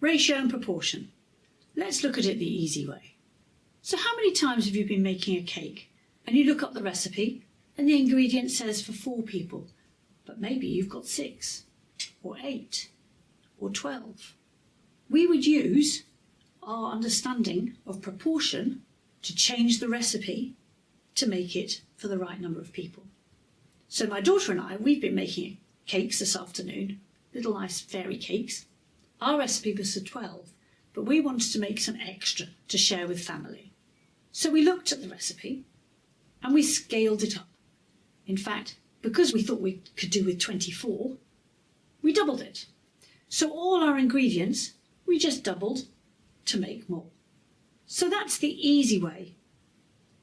Ratio and proportion. Let's look at it the easy way. So how many times have you been making a cake and you look up the recipe and the ingredient says for 4 people, but maybe you've got 6 or 8 or 12. We would use our understanding of proportion to change the recipe to make it for the right number of people. So my daughter and I, we've been making cakes this afternoon, little nice fairy cakes. Our recipe was for 12, but we wanted to make some extra to share with family. So we looked at the recipe and we scaled it up. In fact, because we thought we could do with 24, we doubled it. So all our ingredients, we just doubled to make more. So that's the easy way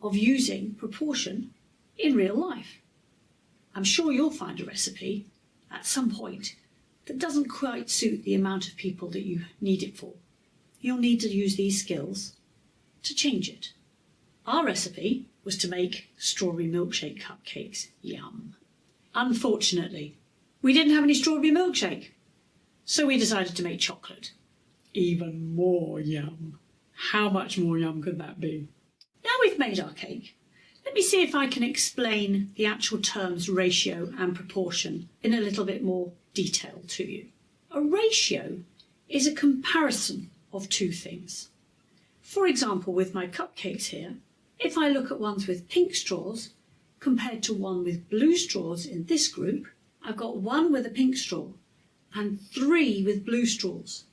of using proportion in real life. I'm sure you'll find a recipe at some point that doesn't quite suit the amount of people that you need it for. You'll need to use these skills to change it. Our recipe was to make strawberry milkshake cupcakes. Yum. Unfortunately, we didn't have any strawberry milkshake, so we decided to make chocolate. Even more yum. How much more yum could that be? Now we've made our cake, let me see if I can explain the actual terms ratio and proportion in a little bit more detail to you. A ratio is a comparison of 2 things. For example, with my cupcakes here, if I look at ones with pink straws compared to one with blue straws in this group, I've got 1 with a pink straw and 3 with blue straws.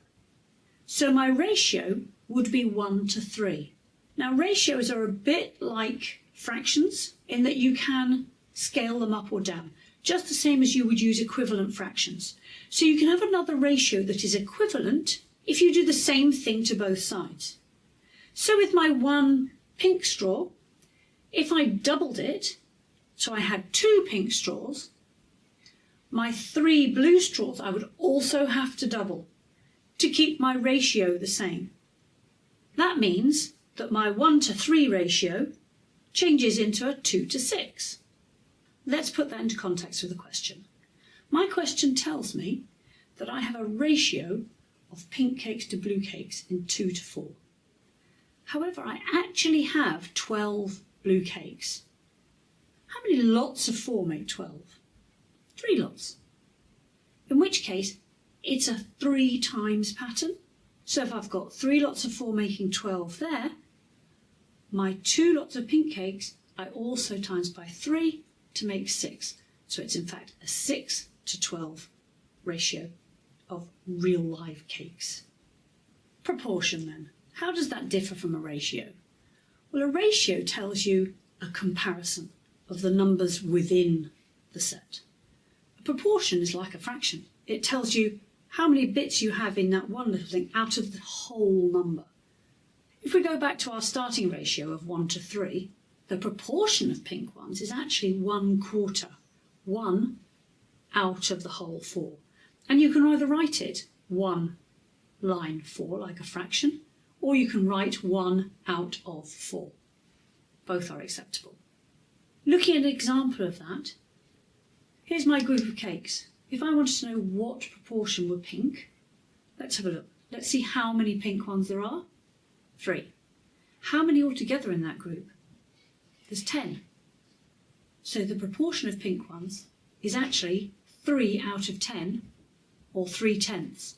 So my ratio would be 1 to 3. Now ratios are a bit like fractions in that you can scale them up or down, just the same as you would use equivalent fractions. So you can have another ratio that is equivalent if you do the same thing to both sides. So with my 1 pink straw, if I doubled it, so I had 2 pink straws, my 3 blue straws I would also have to double to keep my ratio the same. That means that my 1 to 3 ratio changes into a 2 to 6. Let's put that into context with a question. My question tells me that I have a ratio of pink cakes to blue cakes in 2 to 4. However, I actually have 12 blue cakes. How many lots of 4 make 12? 3 lots. In which case, it's a 3 times pattern. So if I've got 3 lots of 4 making 12 there, my 2 lots of pink cakes I also times by 3 to make 6. So it's in fact a 6 to 12 ratio of real live cakes. Proportion then. How does that differ from a ratio? Well, a ratio tells you a comparison of the numbers within the set. A proportion is like a fraction. It tells you how many bits you have in that one little thing out of the whole number. If we go back to our starting ratio of 1 to 3, the proportion of pink ones is actually 1/4, 1 out of the whole 4. And you can either write it 1 line 4 like a fraction, or you can write 1 out of 4. Both are acceptable. Looking at an example of that, here's my group of cakes. If I wanted to know what proportion were pink, let's have a look. Let's see how many pink ones there are. 3. How many altogether in that group? There's 10. So the proportion of pink ones is actually 3 out of 10, or 3/10.